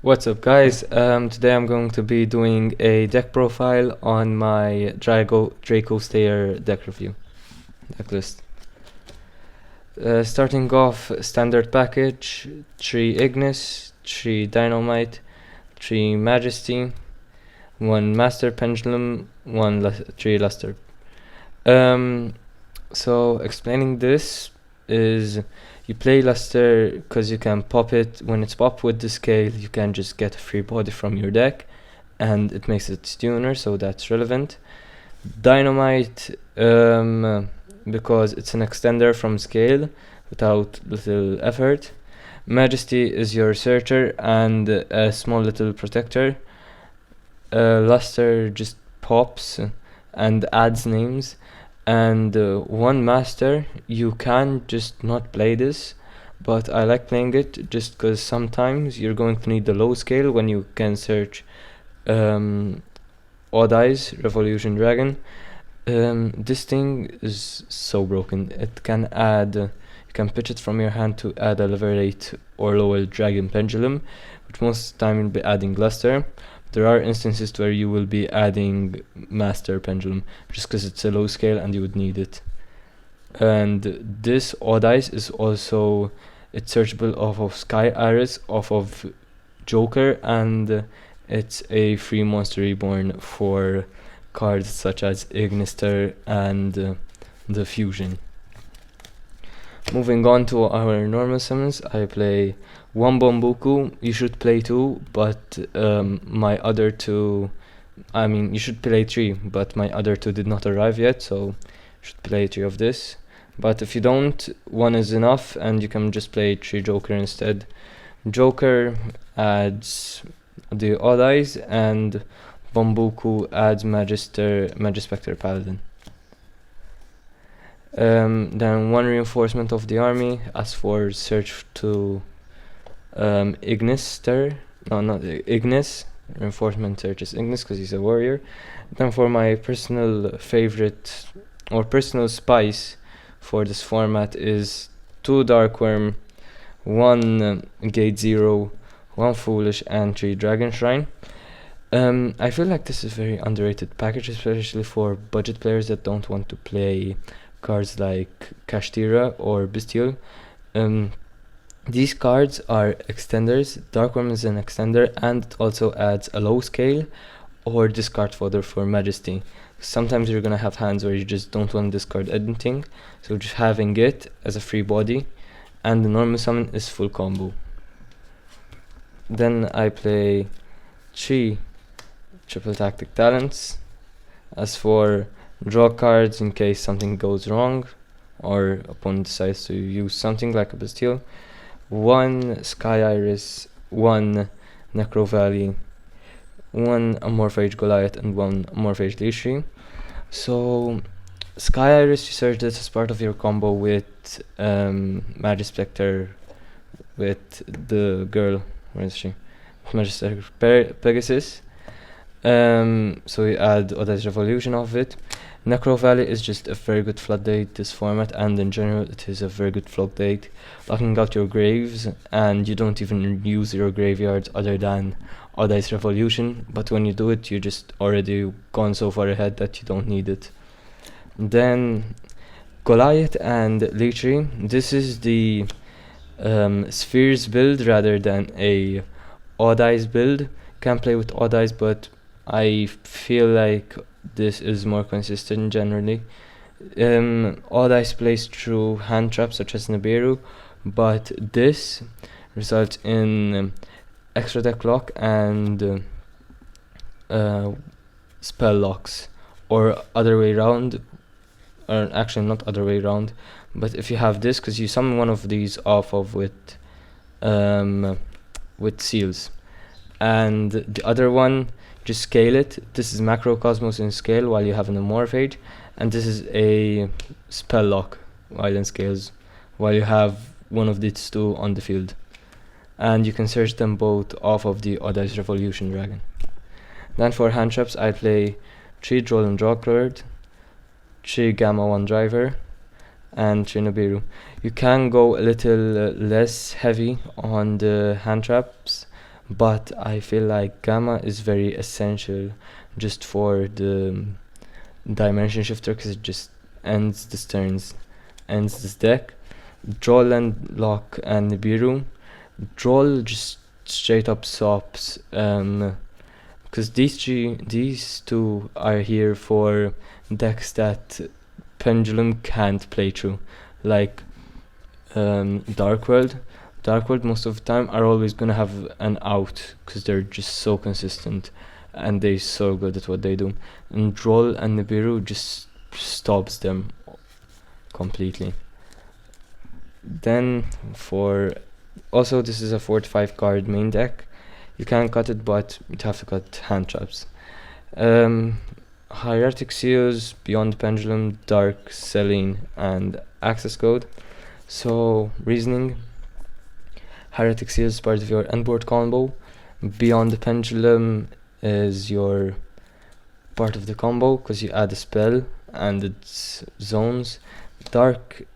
What's up, guys? Today I'm going to be doing a deck profile on my dracoslayer deck review deck list. Starting off, standard package: 3 Ignis, 3 Dynamite, 3 Majesty, 1 Master Pendulum, 3 Luster. So explaining this is, you play Luster because you can pop it. When it's popped with the scale, you can just get a free body from your deck, and it makes it tuner, so that's relevant. Dynamite, because it's an extender from scale without little effort. Majesty is your searcher and a small little protector. Luster just pops and adds names. And 1 Master, you can just not play this, but I like playing it just because sometimes you're going to need the low scale when you can search Odd Eyes Revolution Dragon. This thing is so broken. It can add, you can pitch it from your hand to add a level 8 or lower Dragon Pendulum, which most of the time you'll be adding Luster. There are instances where you will be adding Master Pendulum just because it's a low scale and you would need it. And this Odd Eyes is also, it's searchable off of Sky Iris, off of Joker, and it's a free monster reborn for cards such as Ignister and the Fusion. Moving on to our normal summons, I play 1 Bombuku. You should play 2, but my other 2, you should play 3, but my other 2 did not arrive yet, so you should play 3 of this. But if you don't, 1 is enough, and you can just play 3 Joker instead. Joker adds the Odd Eyes, and Bombuku adds Magispector Paladin. Then 1 reinforcement of the army. As for search to Ignis, reinforcement searches Ignis because he's a warrior. Then for my personal favorite or personal spice for this format is 2 Darkworm, 1 Gate 0, 1 Foolish, and 3 Dragon Shrine. I feel like this is a very underrated package, especially for budget players that don't want to play cards like Kashtira or Bestial. These cards are extenders. Darkworm is an extender, and it also adds a low scale or discard fodder for Majesty. Sometimes you're gonna have hands where you just don't want to discard anything, so just having it as a free body, and the normal summon is full combo. Then I play 3 triple tactic talents. As for draw cards in case something goes wrong or opponent decides to use something like a Bastille, 1 Sky Iris, 1 Necro Valley, 1 Amorphage Goliath, and 1 Amorphage Lishi. So Sky Iris, you search this as part of your combo with Magispector, with the girl, where is she? Magispector Pegasus. So you add Odd Eyes Revolution of it. Necro Valley is just a very good floodgate this format, and in general it is a very good floodgate, locking out your graves, and you don't even use your graveyards other than Odd Eyes Revolution, but when you do it you just already gone so far ahead that you don't need it. Then Goliath and Leechy. This is the Spheres build rather than a Odd Eyes build. Can play with Odd Eyes, but I feel like this is more consistent generally. Odd Eyes plays through hand traps such as Nibiru, but this results in extra deck lock and spell locks, or other way around, or actually not other way around, but if you have this, because you summon one of these off of with seals, and the other one just scale it. This is Macrocosmos in scale while you have an Amorphage, and this is a spell lock while in scales while you have one of these 2 on the field, and you can search them both off of the Odd Eyes Revolution Dragon. Then for hand traps, I play 3 Droll and Drawclord, 3 Gamma 1 Driver, and 3 Nibiru. You can go a little less heavy on the hand traps, but I feel like Gamma is very essential just for the Dimension Shifter, because it just ends this turns, ends this deck. Droll and Lock and Nibiru. Droll just straight up stops, because these two are here for decks that Pendulum can't play through, like Dark World. Dark World most of the time are always gonna have an out because they're just so consistent and they're so good at what they do. And Droll and Nibiru just stops them completely. Then also this is a 4 to 5 card main deck. You can cut it, but you'd have to cut hand traps. Hieratic Seals, Beyond Pendulum, Dark, Selene, and Access Code. So, reasoning: Hieratic Seals is part of your endboard combo. Beyond the Pendulum is your part of the combo because you add a spell and its zones. Dark,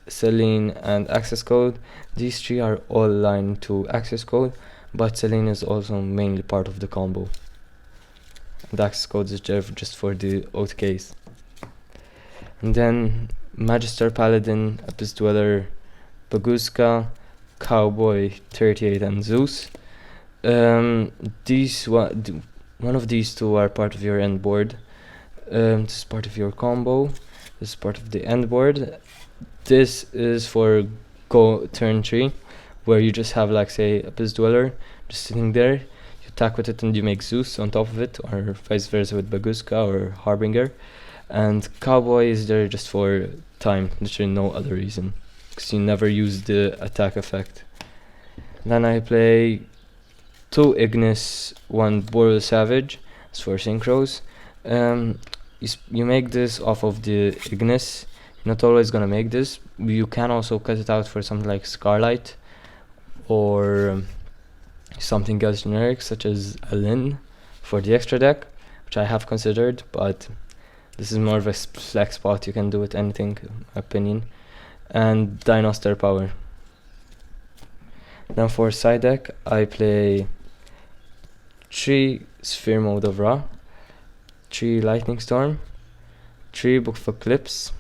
Selene, and Access Code, these three are all aligned to Access Code, but Selene is also mainly part of the combo. And Access Code is just for the OTKs. And then Magister Paladin, Abyss Dweller, Baguska, Cowboy, 38, and Zeus. One of these two are part of your end board. This is part of your combo. This is part of the end board. This is for turn 3, where you just have, like, say, Abyss Dweller just sitting there. You attack with it and you make Zeus on top of it, or vice versa with Baguska or Harbinger. And Cowboy is there just for time, literally no other reason, because you never use the attack effect. Then I play 2 Ignis, 1 Boreal Savage. It's for synchros. You make this off of the Ignis. You're not always gonna make this. You can also cut it out for something like Scarlight or something else generic, such as a Lin for the extra deck, which I have considered, but this is more of a flex spot. You can do with anything, in my opinion. And Dino Star Power. Then for side deck, I play 3 Sphere Mode of Ra, 3 Lightning Storm, 3 Book of Eclipse,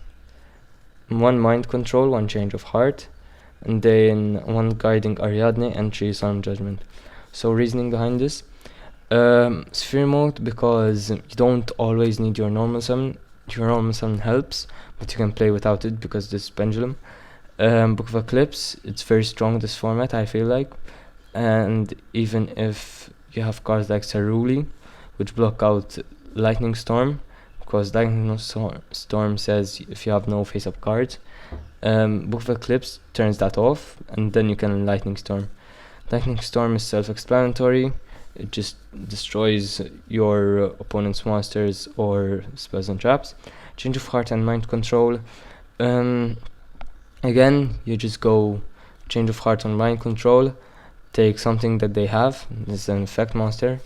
1 Mind Control, 1 Change of Heart, and then 1 Guiding Ariadne and 3 Solemn Judgment. So reasoning behind this: Sphere Mode, because you don't always need your normal summon. Your normal summon helps, but you can play without it because this is Pendulum. Book of Eclipse, it's very strong this format, I feel like, and even if you have cards like Ceruli, which block out Lightning Storm, because Lightning Storm says if you have no face-up cards, Book of Eclipse turns that off, and then you can Lightning Storm. Lightning Storm is self-explanatory. It just destroys your opponent's monsters or spells and traps. Change of Heart and Mind Control. Again, you just go Change of Heart on Mind Control, take something that they have, this is an effect monster,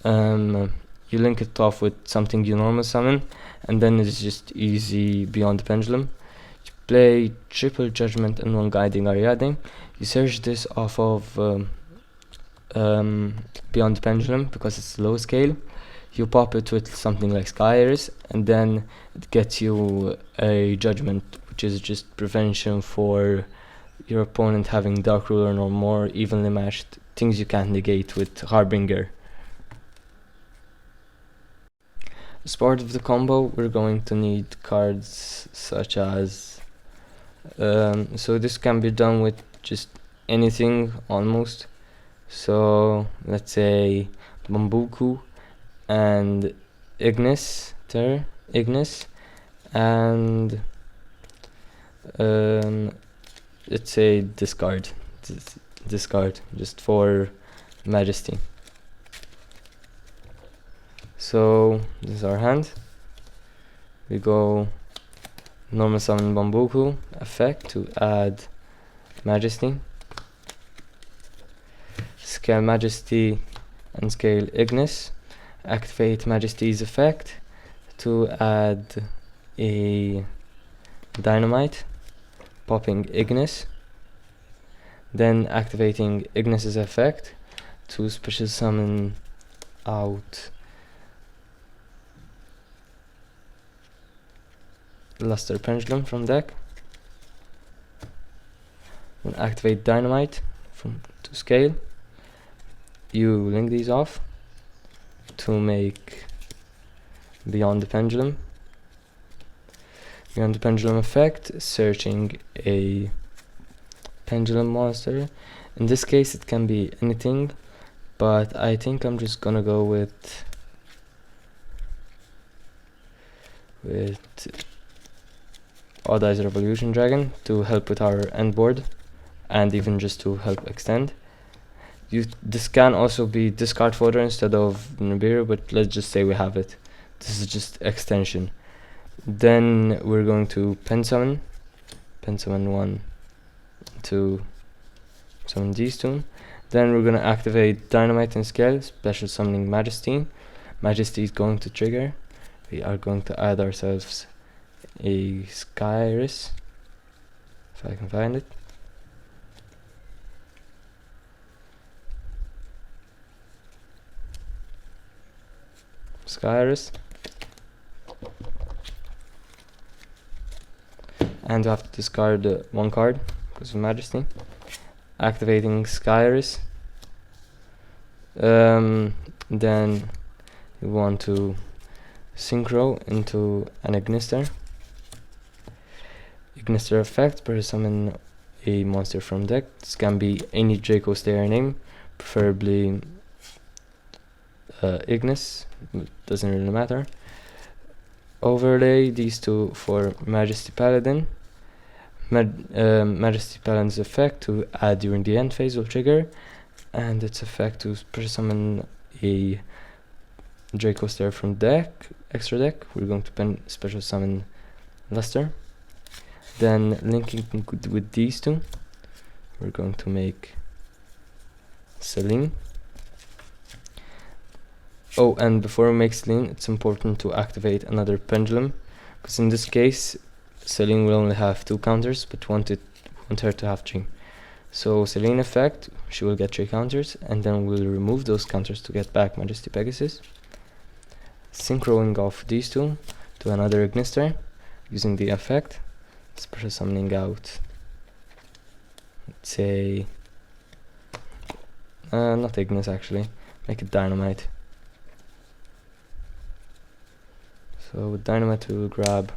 you link it off with something you normal summon, and then it's just easy Beyond the Pendulum. You play Triple Judgment and 1 Guiding Ariadne. You search this off of Beyond the Pendulum because it's low scale. You pop it with something like Sky Iris, and then it gets you a Judgment, which is just prevention for your opponent having Dark Ruler or more evenly matched things you can't negate with Harbinger. As part of the combo, we're going to need cards such as so this can be done with just anything almost. So let's say Bambuku and Ignis, and let's say discard just for Majesty. So this is our hand. We go normal summon Bambuku effect to add Majesty, scale Majesty and scale Ignis, activate Majesty's effect to add a Dynamite, popping Ignis, then activating Ignis's effect to special summon out Luster Pendulum from deck. We'll activate Dynamite to scale. You link these off to make Beyond the Pendulum. Beyond the Pendulum effect, searching a pendulum monster. In this case it can be anything, but I think I'm just gonna go with Odd Eyes Revolution Dragon to help with our end board, and even just to help extend. This can also be discard fodder instead of Nibiru, but let's just say we have it. This is just extension. Then we're going to pen summon 1 to summon these two. Then we're gonna activate Dynamite and Scale, special summoning Majesty. Majesty is going to trigger. We are going to add ourselves a Skyris, if I can find it. Skyris. And we have to discard one card because of Majesty. Activating Skyris. Then you want to synchro into an Ignister. Ignister effect, press summon a monster from deck. This can be any dracoslayer name, preferably Ignis, doesn't really matter. Overlay these two for Majesty Paladin. Majesty Paladin's effect to add during the end phase will trigger, and its effect to press summon a dracoslayer from deck, extra deck. We're going to special summon Luster. Then linking with these two, we're going to make Celine. Oh, and before we make Celine, it's important to activate another pendulum, because in this case Celine will only have 2 counters, but want her to have 3. So Celine effect, she will get 3 counters, and then we'll remove those counters to get back Majesty Pegasus. Synchroing off these two to another Ignister using the effect. Special summoning out, let's say not Ignis actually, make it Dynamite. So with Dynamite we will grab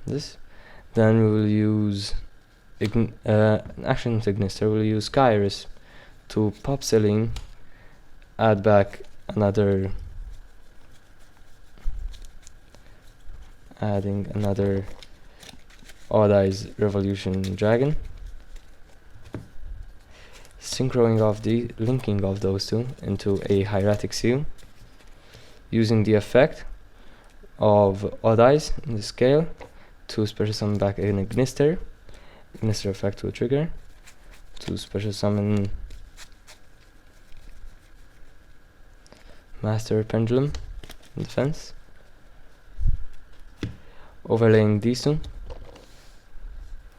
this. Then we will use actually not Ignister, we'll use Skyris to pop Celine, add back another, adding another Odd Eyes Revolution Dragon, synchroing off the linking of those two into a Hieratic Seal, using the effect of Odd Eyes in the scale to special summon back an Ignister. Ignister effect will trigger to special summon Master Pendulum in defense. Overlaying these two,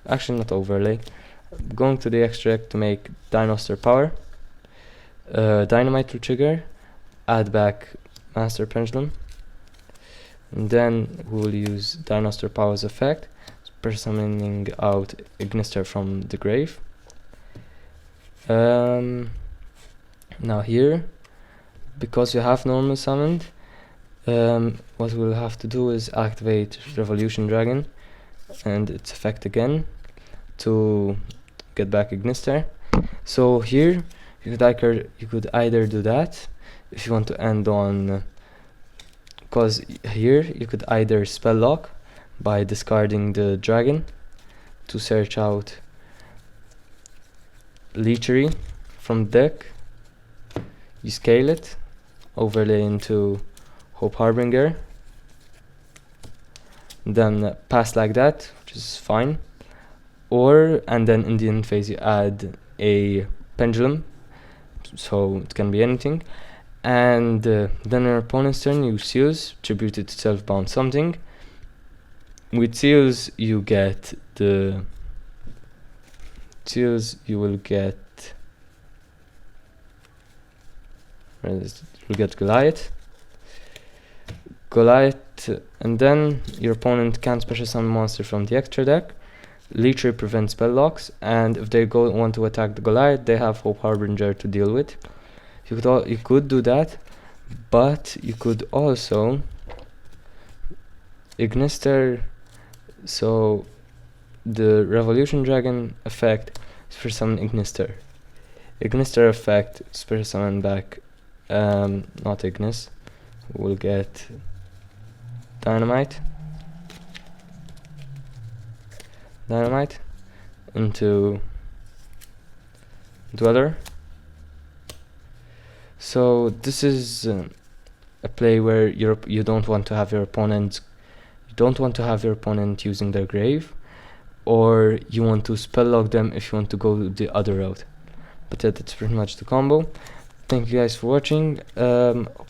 actually not overlay, going to the extract to make Dinoster Power. Dynamite will trigger, add back Master Pendulum, and then we will use Dinoster Power's effect, summoning out Ignister from the grave. Now here, because you have normal summoned, what we'll have to do is activate Revolution Dragon and its effect again to get back Ignister. So here you could either do that if you want to end on, because here you could either spell lock by discarding the dragon to search out Leechery from deck. You scale it, overlay into Hope Harbinger, then pass like that, which is fine. And then in the end phase you add a pendulum, so it can be anything. And then on your opponent's turn you seals, tribute it to self-bound something. With seals you will get You'll get Goliath, and then your opponent can special summon monster from the extra deck. Leecher prevents spell locks, and if they want to attack the Goliath, they have Hope Harbinger to deal with. You could do that, but you could also Ignister. So the Revolution Dragon effect is for summon Ignister. Ignister effect special summon back not Ignis. We'll get Dynamite into Dweller. So this is a play where you don't want to have your opponent using their grave, or you want to spell lock them if you want to go the other route. But that's pretty much the combo. Thank you guys for watching.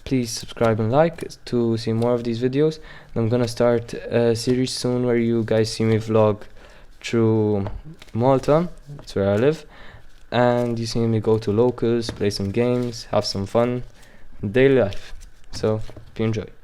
Please subscribe and like to see more of these videos. And I'm gonna start a series soon where you guys see me vlog through Malta, that's where I live, and you see me go to locals, play some games, have some fun, daily life. So hope you enjoy.